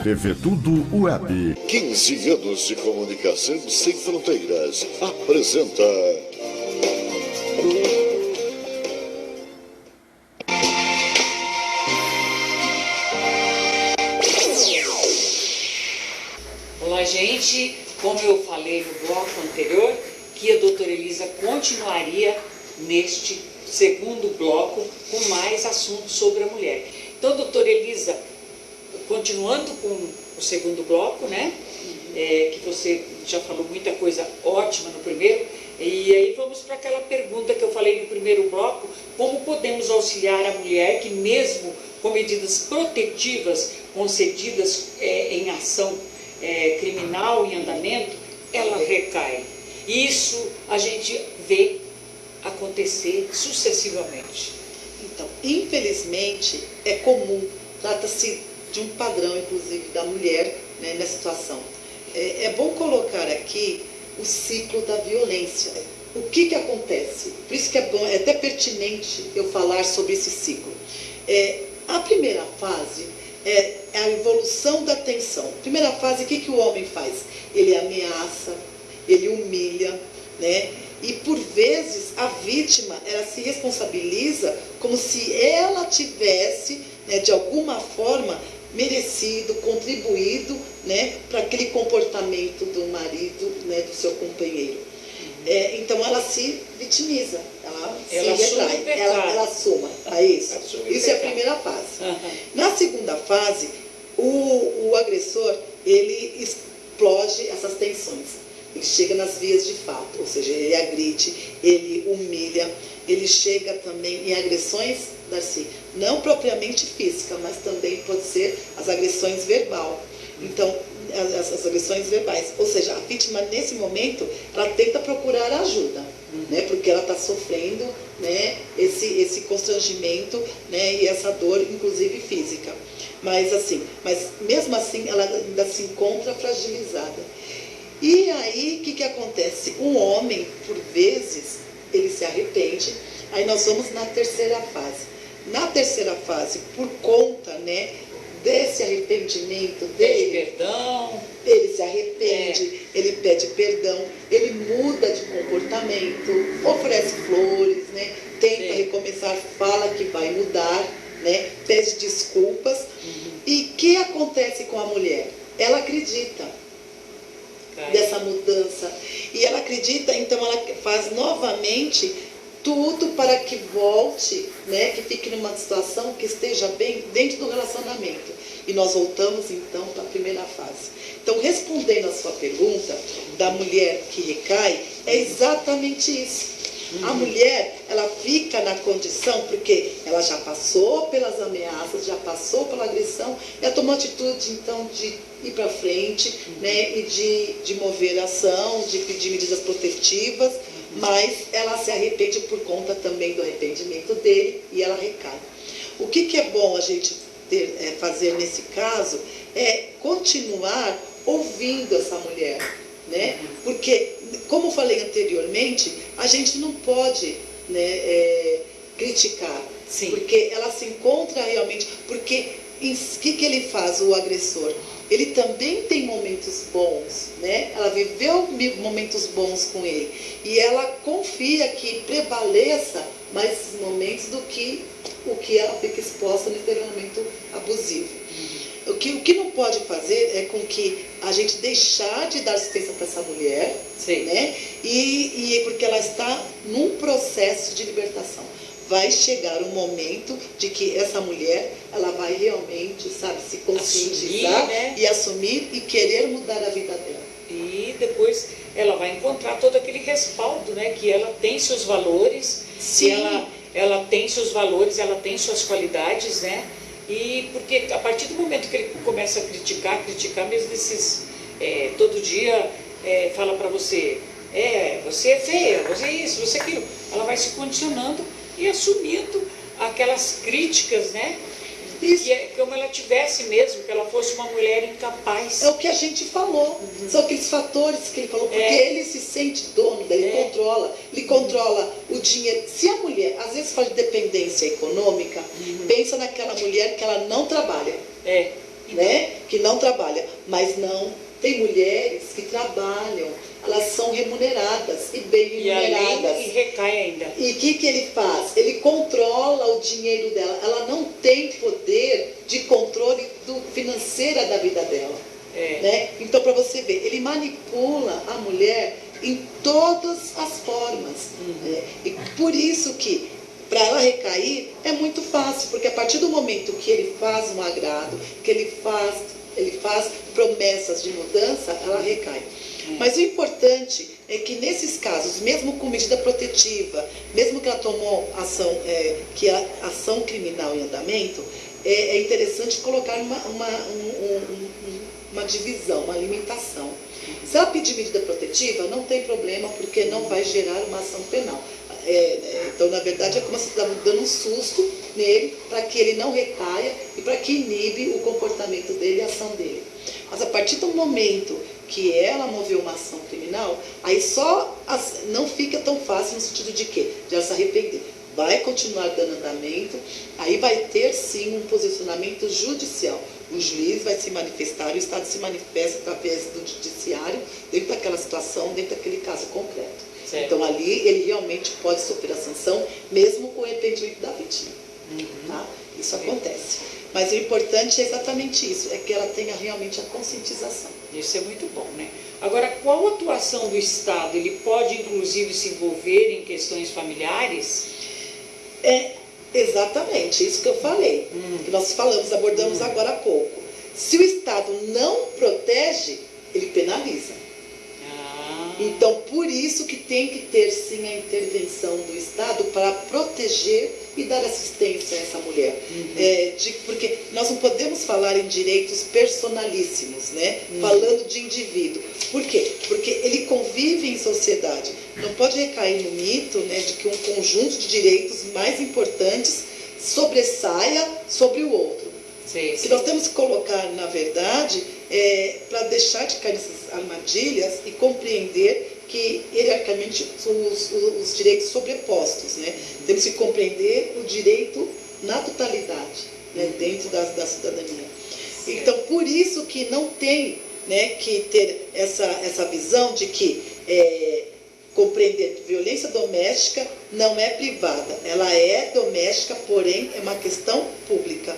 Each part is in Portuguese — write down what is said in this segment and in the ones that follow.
TV Tudo Web. 15 anos de comunicação sem fronteiras. Apresenta... Olá, gente. Como eu falei no bloco anterior, que a doutora Elisa continuaria neste segundo bloco com mais assuntos sobre a mulher. Então, doutora Elisa, continuando com o segundo bloco, né? Que você já falou muita coisa ótima no primeiro, e aí vamos para aquela pergunta que eu falei no primeiro bloco: como podemos auxiliar a mulher que, mesmo com medidas protetivas concedidas em ação criminal em andamento, ela recai? Isso a gente vê acontecer sucessivamente. Então, infelizmente, é comum, trata-se de um padrão, inclusive, da mulher, né, nessa situação. É bom colocar aqui o ciclo da violência. O que acontece? Por isso que é bom, é até pertinente eu falar sobre esse ciclo. A primeira fase é a evolução da tensão. Primeira fase, o que o homem faz? Ele ameaça, ele humilha, né? E por vezes a vítima, ela se responsabiliza como se ela tivesse, né, de alguma forma, merecido, contribuído, né, para aquele comportamento do marido, né, do seu companheiro. Então ela se vitimiza, ela se retrai, ela assuma. Isso é a primeira fase. Uhum. Na segunda fase, o agressor, ele explode essas tensões. Ele chega nas vias de fato, ou seja, ele agride, ele humilha, ele chega também em agressões, Darcy, não propriamente física, mas também pode ser as agressões verbal. Então, as agressões verbais, ou seja, a vítima nesse momento, ela tenta procurar ajuda, né, porque ela está sofrendo, né, esse constrangimento, né, e essa dor, inclusive física. Mas mesmo assim, ela ainda se encontra fragilizada. E aí, o que acontece? Um homem, por vezes, ele se arrepende. Aí nós vamos na terceira fase. Na terceira fase, por conta, né, desse arrependimento dele, pede perdão, ele se arrepende, ele pede perdão, ele muda de comportamento, oferece flores, né, tenta recomeçar, fala que vai mudar, né, pede desculpas. E o que acontece com a mulher? Ela acredita dessa mudança, e ela acredita, então ela faz novamente tudo para que volte, né, que fique numa situação que esteja bem dentro do relacionamento. E nós voltamos então para a primeira fase. Então, respondendo a sua pergunta da mulher que recai, é exatamente isso. A mulher, ela fica na condição, porque ela já passou pelas ameaças, já passou pela agressão, ela tomou atitude, então, de ir para frente, né, e de mover ação, de pedir medidas protetivas, mas ela se arrepende por conta também do arrependimento dele e ela recai. O que é bom a gente fazer nesse caso é continuar ouvindo essa mulher, né? Porque, como falei anteriormente, a gente não pode, né, criticar. Sim. Porque ela se encontra realmente... Porque o que ele faz, o agressor? Ele também tem momentos bons, né? Ela viveu momentos bons com ele. E ela confia que prevaleça mais esses momentos do que o que ela fica exposta nesse relacionamento abusivo. O que não pode fazer é com que a gente deixar de dar assistência para essa mulher, né? E porque ela está num processo de libertação. Vai chegar um momento de que essa mulher, ela vai realmente, sabe, se conscientizar, assumir, né? E assumir e querer mudar a vida dela. E depois ela vai encontrar todo aquele respaldo, né? Que ela tem seus valores, Sim. ela tem seus valores, ela tem suas qualidades, né? E porque a partir do momento que ele começa a criticar mesmo esses, todo dia fala para você, você é feia, você é isso, você é aquilo, ela vai se condicionando e assumindo aquelas críticas, né? Isso. Que é como ela tivesse mesmo, que ela fosse uma mulher incapaz. É o que a gente falou. São aqueles fatores que ele falou, porque ele se sente dono, ele controla o dinheiro. Se a mulher, às vezes fala de dependência econômica, pensa naquela mulher que ela não trabalha. Então. Né? Que não trabalha. trabalha, mas não, tem mulheres que trabalham, elas são remuneradas e bem remuneradas. E recai ainda. E o que ele faz? Ele controla o dinheiro dela, ela não tem poder de controle financeiro da vida dela. Né? Então, para você ver, ele manipula a mulher em todas as formas. Né? E por isso que, para ela recair, é muito fácil, porque a partir do momento que ele faz um agrado, que ele faz promessas de mudança, ela recai. Mas o importante é que nesses casos, mesmo com medida protetiva, mesmo que ela tomou ação, que a ação criminal em andamento, é interessante colocar uma divisão, uma limitação. Se ela pedir medida protetiva, não tem problema, porque não vai gerar uma ação penal. Então, na verdade, é como se estava dando um susto nele, para que ele não recaia e para que inibe o comportamento dele e a ação dele. Mas a partir do momento que ela moveu uma ação criminal, aí não fica tão fácil no sentido de quê? De ela se arrepender. Vai continuar dando andamento, aí vai ter sim um posicionamento judicial. O juiz vai se manifestar, o Estado se manifesta através do judiciário, dentro daquela situação, dentro daquele caso concreto. Certo. Então ali ele realmente pode sofrer a sanção, mesmo com o arrependimento da vítima. Tá? Isso acontece. Mas o importante é exatamente isso, é que ela tenha realmente a conscientização. Isso é muito bom, né? Agora, qual a atuação do Estado? Ele pode, inclusive, se envolver em questões familiares? Exatamente, isso que eu falei. Que nós abordamos agora há pouco. Se o Estado não protege, ele penaliza. Então, por isso que tem que ter, sim, a intervenção do Estado para proteger e dar assistência a essa mulher. Porque nós não podemos falar em direitos personalíssimos, né? Falando de indivíduo. Por quê? Porque ele convive em sociedade. Não pode recair no mito, né, de que um conjunto de direitos mais importantes sobressaia sobre o outro. O que nós temos que colocar, na verdade, para deixar de cair nessas armadilhas e compreender que, hierarquicamente, os direitos sobrepostos, né? Temos que compreender o direito na totalidade, né, dentro da cidadania. Então, por isso que não tem, né, que ter essa visão de que compreender que violência doméstica não é privada, ela é doméstica, porém é uma questão pública.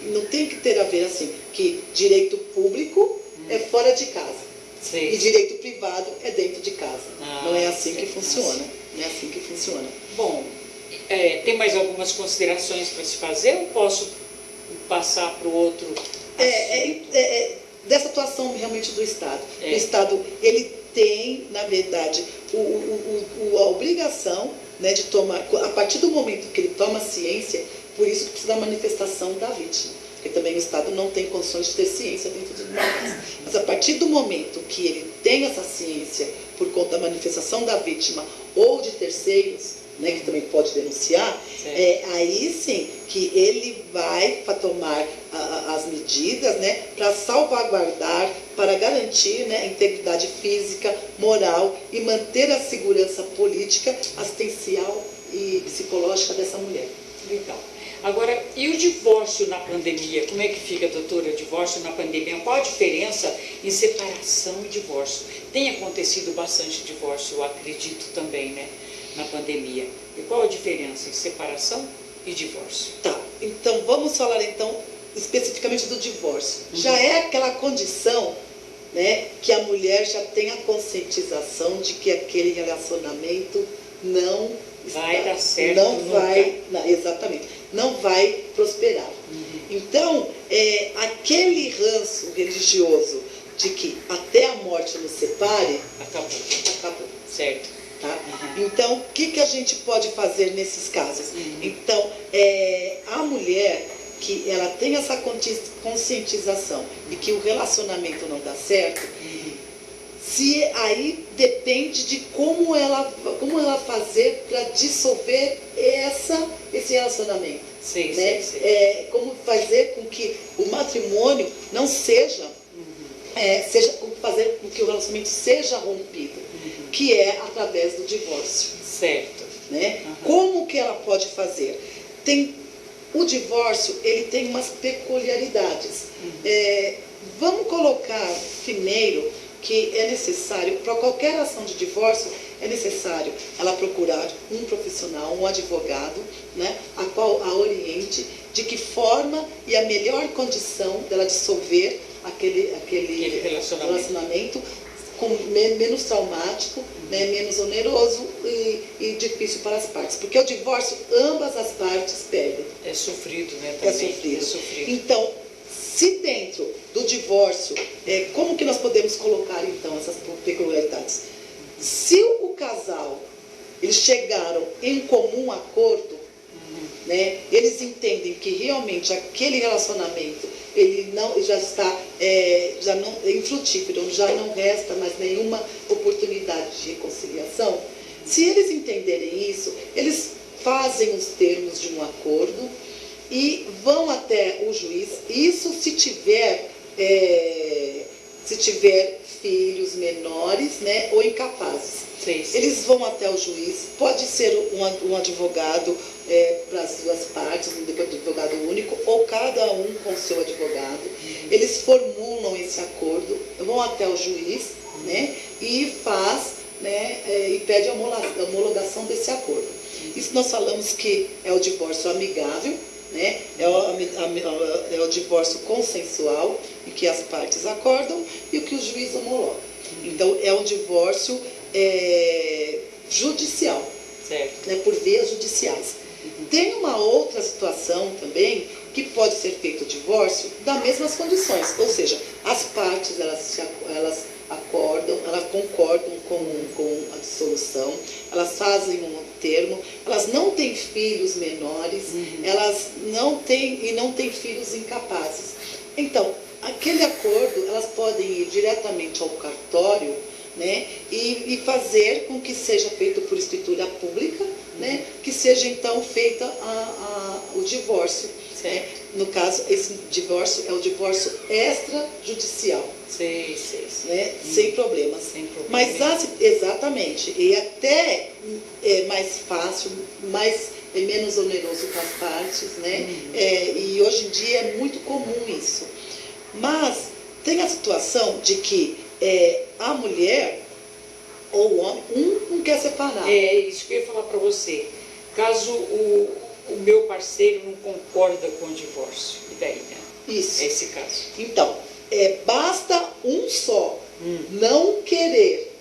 Não tem que ter a ver assim, que direito público é fora de casa. E direito privado é dentro de casa. Não é assim que funciona. Não é assim que funciona. Bom, tem mais algumas considerações para se fazer ou posso passar para o outro assunto? Dessa atuação realmente do Estado. O Estado, ele tem, na verdade, a obrigação, né, de tomar, a partir do momento que ele toma ciência, por isso que precisa da manifestação da vítima. Porque também o Estado não tem condições de ter ciência dentro de uma casa. Mas a partir do momento que ele tem essa ciência, por conta da manifestação da vítima ou de terceiros, né, que também pode denunciar, aí sim que ele vai tomar as medidas, né, para salvaguardar, para garantir, né, a integridade física, moral e manter a segurança política, assistencial e psicológica dessa mulher. Legal. Agora, e o divórcio na pandemia? Como é que fica, doutora, o divórcio na pandemia? Qual a diferença em separação e divórcio? Tem acontecido bastante divórcio, eu acredito também, né, na pandemia. E qual a diferença em separação e divórcio? Tá, então vamos falar então especificamente do divórcio. Já é aquela condição, né, que a mulher já tem a conscientização de que aquele relacionamento não vai dar certo, exatamente, não vai prosperar. Então, aquele ranço religioso de que até a morte nos separe, acabou. Certo. Tá? Então, o que a gente pode fazer nesses casos? Então, a mulher que ela tem essa conscientização de que o relacionamento não dá certo, se aí depende de como ela fazer para dissolver esse relacionamento. Né? Como fazer com que o matrimônio não seja, como fazer com que o relacionamento seja rompido, que é através do divórcio. Certo. Né? Como que ela pode fazer? O divórcio, ele tem umas peculiaridades. Vamos colocar primeiro que é necessário, para qualquer ação de divórcio, é necessário ela procurar um profissional, um advogado, né, a qual a oriente de que forma e a melhor condição dela dissolver aquele relacionamento com menos traumático, né, menos oneroso e difícil para as partes. Porque o divórcio, ambas as partes perdem. É sofrido, né? Também. É sofrido. Então, se dentro do divórcio, como que nós podemos colocar então essas peculiaridades? Se o casal, eles chegaram em comum acordo, né, eles entendem que realmente aquele relacionamento ele não já está já não infrutífero, já não resta mais nenhuma oportunidade de reconciliação. Se eles entenderem isso, eles fazem os termos de um acordo e vão até o juiz. Isso se tiver filhos menores, né, ou incapazes. Sim. Eles vão até o juiz, pode ser um advogado para as duas partes, um advogado único, ou cada um com o seu advogado. Eles formulam esse acordo, vão até o juiz, né, e faz, né, e pede a homologação desse acordo. Isso nós falamos que é o divórcio amigável, né, é o divórcio consensual, em que as partes acordam e o que o juiz homologa. Então, é um divórcio judicial, certo, né, por vias judiciais. Tem uma outra situação também que pode ser feito o divórcio das mesmas condições, ou seja, as partes elas acordam, elas concordam com a dissolução, elas fazem um termo, elas não têm filhos menores, elas não têm filhos incapazes. Então, aquele acordo, elas podem ir diretamente ao cartório, né, e fazer com que seja feito por escritura pública, né, que seja então feita o divórcio. Né? No caso, esse divórcio é o divórcio extrajudicial. Sim. Né? Sem problemas. Mas exatamente, e até é mais fácil, menos oneroso para as partes, né? E hoje em dia é muito comum isso. Mas tem a situação de que a mulher ou o homem, não quer separar. É isso que eu ia falar para você. Caso o meu parceiro não concorda com o divórcio, e daí, né? Isso. É esse caso. Então, basta um só não querer,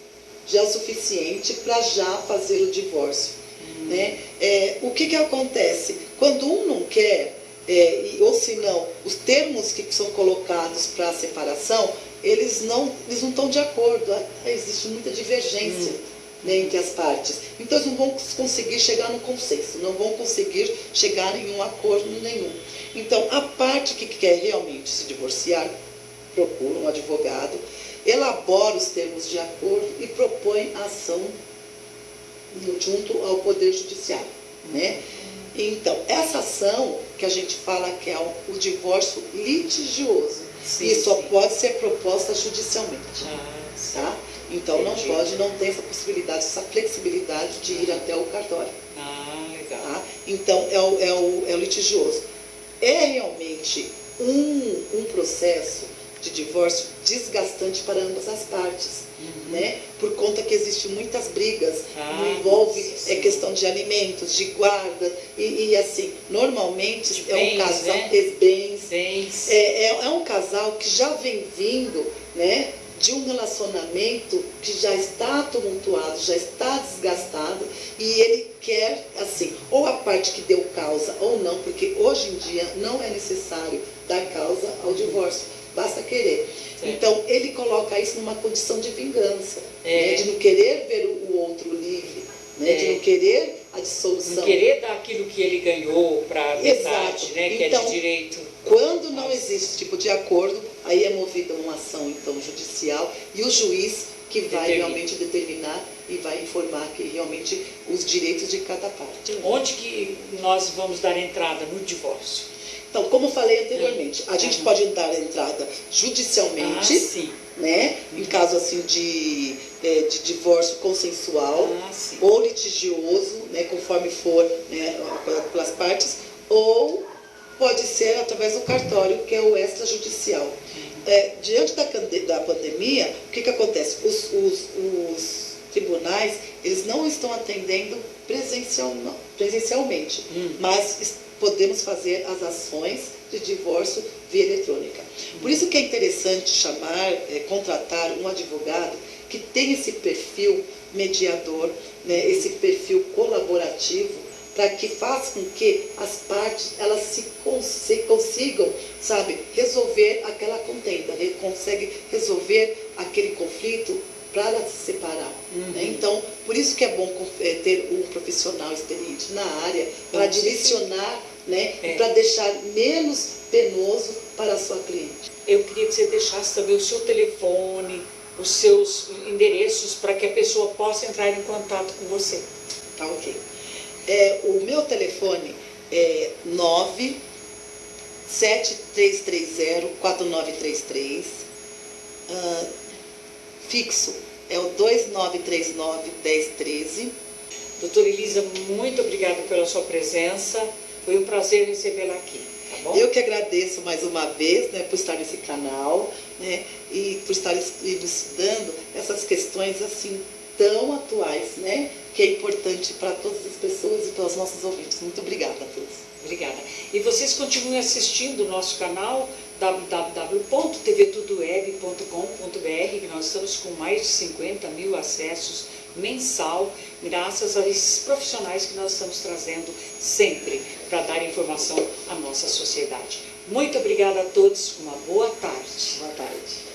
já é o suficiente para já fazer o divórcio. Né? O que acontece? Quando um não quer, ou se não, os termos que são colocados para a separação, eles não estão de acordo, existe muita divergência, né, entre as partes. Então eles não vão conseguir chegar no consenso, não vão conseguir chegar em um acordo nenhum. Então a parte que quer realmente se divorciar, procura um advogado, elabora os termos de acordo e propõe a ação junto ao Poder Judiciário. Né? Então, essa ação que a gente fala que é o divórcio litigioso, e só pode ser proposta judicialmente. Tá? Então, não tem essa possibilidade, essa flexibilidade de ir até o cartório. Legal. Tá? Então, é o litigioso. É realmente um processo de divórcio desgastante para ambas as partes, né? Por conta que existem muitas brigas, envolve questão de alimentos, de guarda, e assim, normalmente é um casal, bens, é um casal que já vem vindo, né, de um relacionamento que já está tumultuado, já está desgastado, e ele quer, assim, ou a parte que deu causa ou não, porque hoje em dia não é necessário dar causa ao divórcio, basta querer. Então, ele coloca isso numa condição de vingança, né, de não querer ver o outro livre, né, de não querer a dissolução. Não querer dar aquilo que ele ganhou para a metade, né, que então, é de direito. Quando não existe esse tipo de acordo, aí é movida uma ação então judicial e o juiz que vai realmente determinar e vai informar que realmente os direitos de cada parte. Onde que nós vamos dar entrada no divórcio? Então, como falei anteriormente, a gente pode dar entrada judicialmente, né, em caso assim de divórcio consensual ou litigioso, né, conforme for, né, pelas partes, ou Pode ser através do cartório, que é o extrajudicial. Diante da pandemia, o que acontece? Os tribunais, eles não estão atendendo presencialmente, mas podemos fazer as ações de divórcio via eletrônica. Por isso que é interessante contratar um advogado que tem esse perfil mediador, né, esse perfil colaborativo, para que faça com que as partes elas consigam, sabe, resolver aquela contenda, consegue resolver aquele conflito para ela se separar. Né? Então, por isso que é bom ter um profissional experiente na área para direcionar, né, para deixar menos penoso para a sua cliente. Eu queria que você deixasse também o seu telefone, os seus endereços, para que a pessoa possa entrar em contato com você. Tá, ok. O meu telefone é 97330-4933. Fixo é o 2939-1013. Doutora Elisa, muito obrigada pela sua presença. Foi um prazer recebê-la aqui. Tá bom? Eu que agradeço mais uma vez, né, por estar nesse canal, né, e por estar elucidando essas questões assim tão atuais, né, que é importante para todas as pessoas e para os nossos ouvintes. Muito obrigada a todos. Obrigada. E vocês continuem assistindo o nosso canal www.tvtudoweb.com.br, que nós estamos com mais de 50 mil acessos mensal, graças a esses profissionais que nós estamos trazendo sempre para dar informação à nossa sociedade. Muito obrigada a todos, uma boa tarde. Boa tarde.